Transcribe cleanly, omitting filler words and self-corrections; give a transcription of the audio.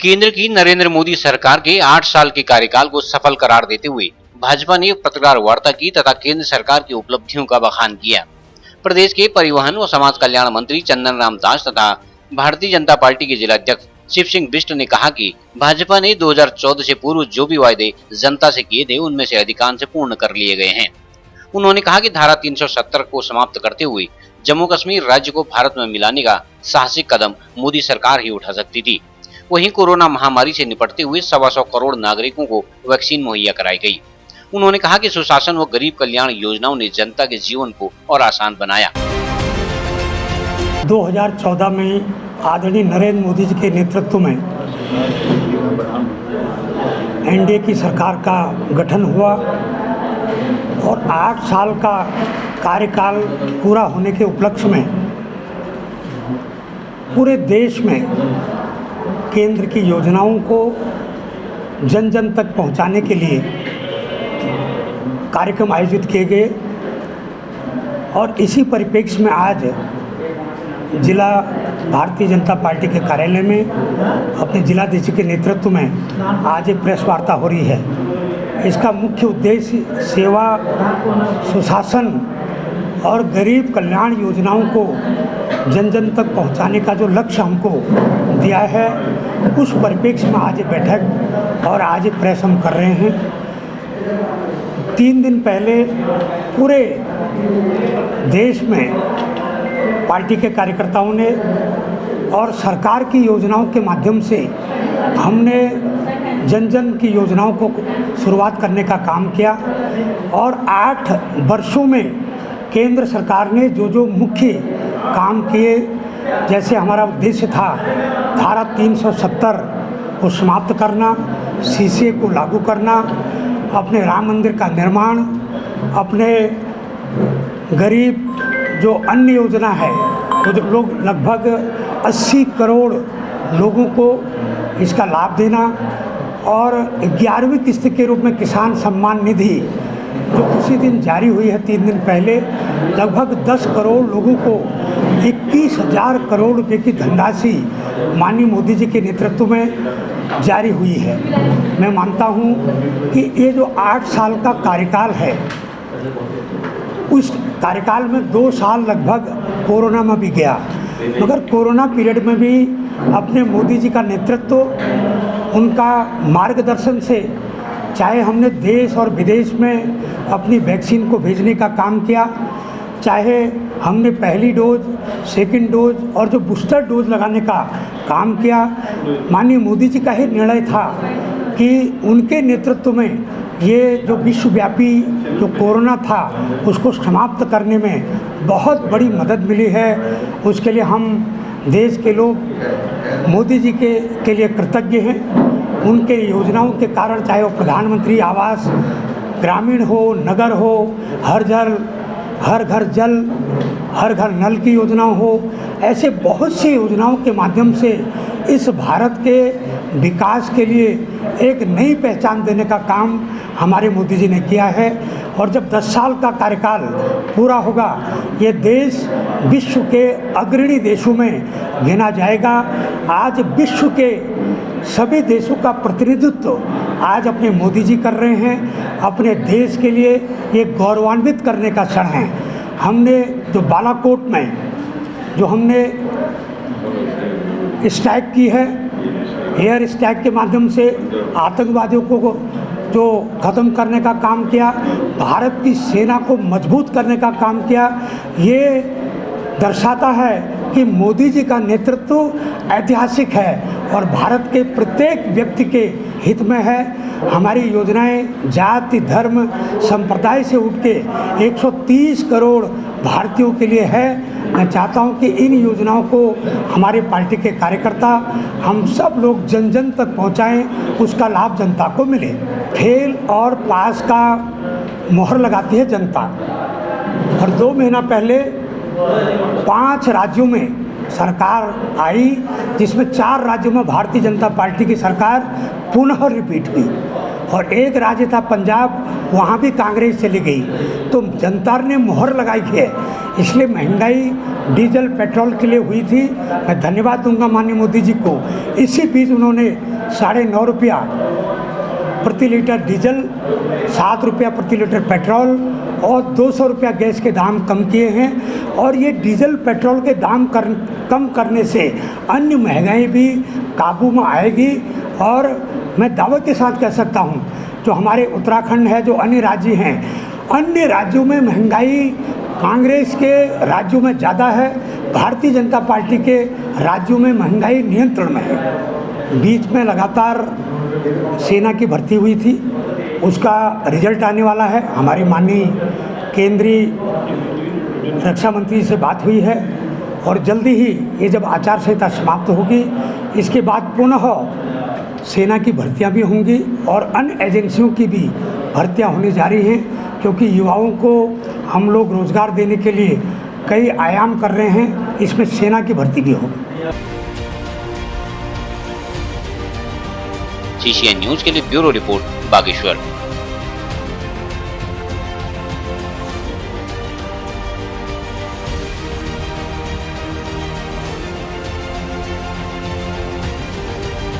केंद्र की नरेंद्र मोदी सरकार के 8 साल के कार्यकाल को सफल करार देते हुए भाजपा ने पत्रकार वार्ता की तथा केंद्र सरकार की उपलब्धियों का बखान किया। प्रदेश के परिवहन व समाज कल्याण मंत्री चंदन राम दास तथा भारतीय जनता पार्टी के जिलाध्यक्ष शिव सिंह बिष्ट ने कहा कि भाजपा ने 2014 से पूर्व जो भी वायदे जनता से किए थे उनमें से अधिकांश पूर्ण कर लिए गए हैं। उन्होंने कहा कि धारा 370 को समाप्त करते हुए जम्मू कश्मीर राज्य को भारत में मिलाने का साहसिक कदम मोदी सरकार ही उठा सकती थी। वहीं कोरोना महामारी से निपटते हुए 125 करोड़ नागरिकों को वैक्सीन मुहैया कराई गई। उन्होंने कहा कि सुशासन व गरीब कल्याण योजनाओं ने जनता के जीवन को और आसान बनाया। 2014 में आदरणीय नरेंद्र मोदी जी के नेतृत्व में एनडीए की सरकार का गठन हुआ और 8 साल का कार्यकाल पूरा होने के उपलक्ष्य में पूरे देश में केंद्र की योजनाओं को जन जन तक पहुंचाने के लिए कार्यक्रम आयोजित किए गए और इसी परिप्रेक्ष्य में आज जिला भारतीय जनता पार्टी के कार्यालय में अपने जिलाध्यक्ष के नेतृत्व में आज एक प्रेस वार्ता हो रही है। इसका मुख्य उद्देश्य सेवा, सुशासन और गरीब कल्याण योजनाओं को जन जन तक पहुंचाने का जो लक्ष्य हमको दिया है उस परिप्रेक्ष्य में आज बैठक और आज प्रेस हम कर रहे हैं। 3 दिन पहले पूरे देश में पार्टी के कार्यकर्ताओं ने और सरकार की योजनाओं के माध्यम से हमने जन जन की योजनाओं को शुरुआत करने का काम किया और 8 वर्षों में केंद्र सरकार ने जो मुख्य काम किए, जैसे हमारा उद्देश्य था धारा 370 को समाप्त करना, सीसीए को लागू करना, अपने राम मंदिर का निर्माण, अपने गरीब जो अन्य योजना है वो जो लोग लगभग 80 करोड़ लोगों को इसका लाभ देना और 11वीं किस्त के रूप में किसान सम्मान निधि जो उसी दिन जारी हुई है 3 दिन पहले, लगभग 10 करोड़ लोगों को 21,000 करोड़ रुपए की धनराशि माननीय मोदी जी के नेतृत्व में जारी हुई है। मैं मानता हूं कि ये जो 8 साल का कार्यकाल है उस कार्यकाल में 2 साल लगभग कोरोना में भी गया, मगर कोरोना पीरियड में भी अपने मोदी जी का नेतृत्व, उनका मार्गदर्शन से चाहे हमने देश और विदेश में अपनी वैक्सीन को भेजने का काम किया, चाहे हमने पहली डोज, सेकंड डोज और जो बूस्टर डोज लगाने का काम किया। माननीय मोदी जी का ही निर्णय था कि उनके नेतृत्व में ये जो विश्वव्यापी जो कोरोना था उसको समाप्त करने में बहुत बड़ी मदद मिली है। उसके लिए हम देश के लोग मोदी जी के लिए कृतज्ञ हैं। उनके योजनाओं के कारण, चाहे वो प्रधानमंत्री आवास ग्रामीण हो, नगर हो, हर घर जल, हर घर नल की योजना हो, ऐसे बहुत सी योजनाओं के माध्यम से इस भारत के विकास के लिए एक नई पहचान देने का काम हमारे मोदी जी ने किया है। और जब 10 साल का कार्यकाल पूरा होगा, ये देश विश्व के अग्रणी देशों में गिना जाएगा। आज विश्व के सभी देशों का प्रतिनिधित्व आज अपने मोदी जी कर रहे हैं। अपने देश के लिए ये गौरवान्वित करने का क्षण है। हमने जो बालाकोट में जो हमने स्ट्राइक की है, एयर स्ट्राइक के माध्यम से आतंकवादियों को जो ख़त्म करने का काम किया, भारत की सेना को मजबूत करने का काम किया, ये दर्शाता है कि मोदी जी का नेतृत्व ऐतिहासिक है और भारत के प्रत्येक व्यक्ति के हित में है। हमारी योजनाएं जाति, धर्म, संप्रदाय से उठ के 130 करोड़ भारतीयों के लिए है। मैं चाहता हूं कि इन योजनाओं को हमारे पार्टी के कार्यकर्ता, हम सब लोग जन जन तक पहुंचाएं, उसका लाभ जनता को मिले। फेल और पास का मोहर लगाती है जनता। और 2 महीना पहले 5 राज्यों में सरकार आई, जिसमें 4 राज्यों में भारतीय जनता पार्टी की सरकार पुनः रिपीट हुई और एक राज्य था पंजाब, वहाँ भी कांग्रेस चली गई। तो जनता ने मोहर लगाई है, इसलिए महंगाई डीजल पेट्रोल के लिए हुई थी। मैं धन्यवाद दूंगा माननीय मोदी जी को। इसी बीच उन्होंने 9.5 रुपया प्रति लीटर डीजल, 7 रुपया प्रति लीटर पेट्रोल और 200 रुपया गैस के दाम कम किए हैं। और ये डीजल पेट्रोल के दाम कम करने से अन्य महंगाई भी काबू में आएगी। और मैं दावे के साथ कह सकता हूँ, जो हमारे उत्तराखंड है, जो अन्य राज्य हैं, अन्य राज्यों में महंगाई कांग्रेस के राज्यों में ज़्यादा है, भारतीय जनता पार्टी के राज्यों में महंगाई नियंत्रण में है। बीच में लगातार सेना की भर्ती हुई थी, उसका रिजल्ट आने वाला है। हमारी माननीय केंद्रीय रक्षा मंत्री से बात हुई है और जल्दी ही ये जब आचार संहिता समाप्त होगी, इसके बाद पुनः सेना की भर्तियां भी होंगी और अन्य एजेंसियों की भी भर्तियां होने जा रही हैं, क्योंकि युवाओं को हम लोग रोजगार देने के लिए कई आयाम कर रहे हैं। इसमें सेना की भर्ती भी होगी। GCN न्यूज के लिए ब्यूरो रिपोर्ट बागेश्वर।